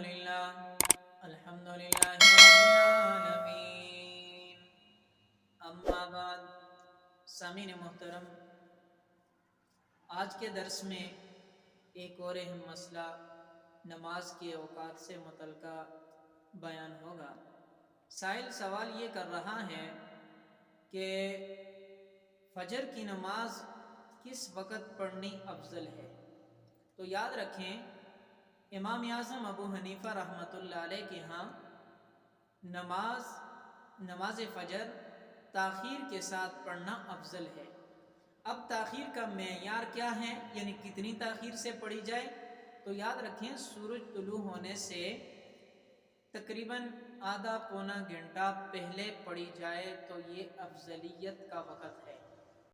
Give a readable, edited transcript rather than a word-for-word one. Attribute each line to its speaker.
Speaker 1: الحمد للہ رب العالمین، اما بعد۔ سامعین محترم، آج کے درس میں ایک اور اہم مسئلہ نماز کے اوقات سے متعلقہ بیان ہوگا۔ سائل سوال یہ کر رہا ہے کہ فجر کی نماز کس وقت پڑھنی افضل ہے؟ تو یاد رکھیں، امام اعظم ابو حنیفہ رحمۃ اللہ علیہ کے ہاں نماز فجر تاخیر کے ساتھ پڑھنا افضل ہے۔ اب تاخیر کا معیار کیا ہے، یعنی کتنی تاخیر سے پڑھی جائے؟ تو یاد رکھیں، سورج طلوع ہونے سے تقریباً آدھا پونا گھنٹہ پہلے پڑھی جائے تو یہ افضلیت کا وقت ہے۔